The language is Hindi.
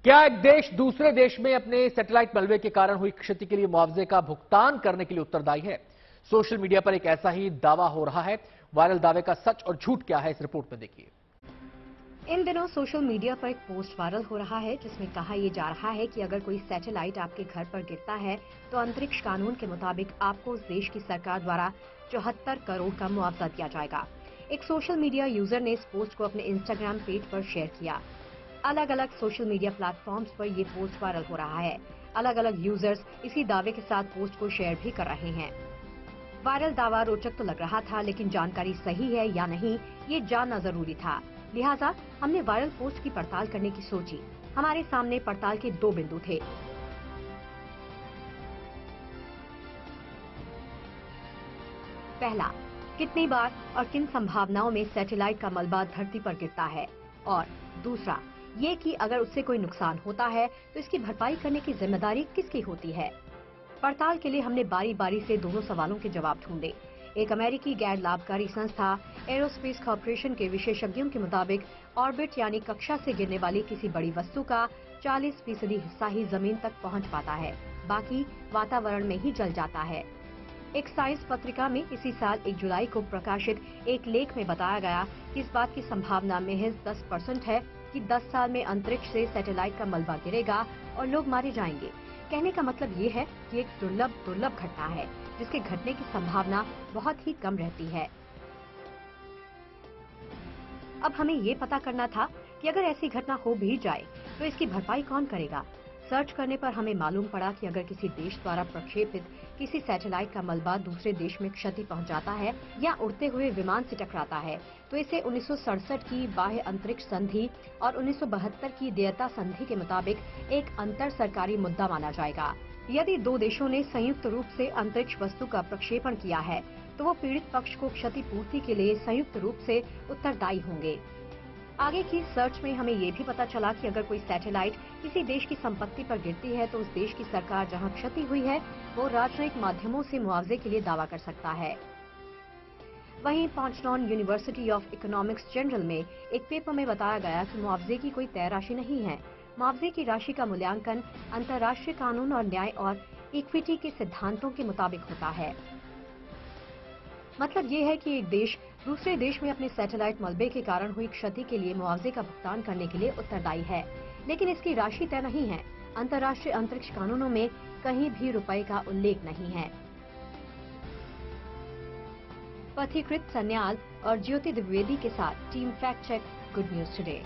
क्या एक देश दूसरे देश में अपने सैटेलाइट मलबे के कारण हुई क्षति के लिए मुआवजे का भुगतान करने के लिए उत्तरदायी है? सोशल मीडिया पर एक ऐसा ही दावा हो रहा है। वायरल दावे का सच और झूठ क्या है, इस रिपोर्ट में देखिए। इन दिनों सोशल मीडिया पर एक पोस्ट वायरल हो रहा है जिसमें कहा यह जा रहा है कि अगर कोई सैटेलाइट आपके घर पर गिरता है तो अंतरिक्ष कानून के मुताबिक आपको उस देश की सरकार द्वारा 74 करोड़ का मुआवजा दिया जाएगा। एक सोशल मीडिया यूजर ने इस पोस्ट को अपने इंस्टाग्राम पेज पर शेयर किया। अलग अलग सोशल मीडिया प्लेटफॉर्म्स पर ये पोस्ट वायरल हो रहा है। अलग अलग यूजर्स इसी दावे के साथ पोस्ट को शेयर भी कर रहे हैं। वायरल दावा रोचक तो लग रहा था, लेकिन जानकारी सही है या नहीं ये जानना जरूरी था। लिहाजा हमने वायरल पोस्ट की पड़ताल करने की सोची। हमारे सामने पड़ताल के 2 बिंदु थे। पहला, कितनी बार और किन संभावनाओं में सैटेलाइट का मलबा धरती पर गिरता है, और दूसरा ये कि अगर उससे कोई नुकसान होता है तो इसकी भरपाई करने की जिम्मेदारी किसकी होती है। पड़ताल के लिए हमने बारी बारी से दोनों सवालों के जवाब ढूंढे। एक अमेरिकी गैर लाभकारी संस्था एरोस्पेस कॉर्पोरेशन के विशेषज्ञों के मुताबिक ऑर्बिट यानी कक्षा से गिरने वाली किसी बड़ी वस्तु का 40% हिस्सा ही जमीन तक पहुंच पाता है, बाकी वातावरण में ही जल जाता है। एक साइंस पत्रिका में इसी साल 1 जुलाई को प्रकाशित एक लेख में बताया गया कि इस बात की संभावना महज 10% है कि 10 साल में अंतरिक्ष से सैटेलाइट का मलबा गिरेगा और लोग मारे जाएंगे। कहने का मतलब ये है कि एक दुर्लभ घटना है जिसके घटने की संभावना बहुत ही कम रहती है। अब हमें ये पता करना था कि अगर ऐसी घटना हो भी जाए तो इसकी भरपाई कौन करेगा। सर्च करने पर हमें मालूम पड़ा कि अगर किसी देश द्वारा प्रक्षेपित किसी सैटेलाइट का मलबा दूसरे देश में क्षति पहुंचाता है या उड़ते हुए विमान से टकराता है तो इसे 1967 की बाह्य अंतरिक्ष संधि और 1972 की देयता संधि के मुताबिक एक अंतर सरकारी मुद्दा माना जाएगा। यदि 2 देशों ने संयुक्त रूप से अंतरिक्ष वस्तु का प्रक्षेपण किया है तो वो पीड़ित पक्ष को क्षतिपूर्ति के लिए संयुक्त रूप से उत्तरदायी होंगे। आगे की सर्च में हमें ये भी पता चला कि अगर कोई सैटेलाइट किसी देश की संपत्ति पर गिरती है तो उस देश की सरकार जहां क्षति हुई है वो राजनयिक माध्यमों से मुआवजे के लिए दावा कर सकता है। वहीं पॉन्चडॉन यूनिवर्सिटी ऑफ इकोनॉमिक्स जनरल में एक पेपर में बताया गया कि मुआवजे की कोई तय राशि नहीं है। मुआवजे की राशि का मूल्यांकन अंतर्राष्ट्रीय कानून और न्याय और इक्विटी के सिद्धांतों के मुताबिक होता है। मतलब ये है कि एक देश दूसरे देश में अपने सैटेलाइट मलबे के कारण हुई क्षति के लिए मुआवजे का भुगतान करने के लिए उत्तरदायी है, लेकिन इसकी राशि तय नहीं है। अंतर्राष्ट्रीय अंतरिक्ष कानूनों में कहीं भी रुपए का उल्लेख नहीं है। पथिकृत सन्याल और ज्योति द्विवेदी के साथ team fact check, good news today.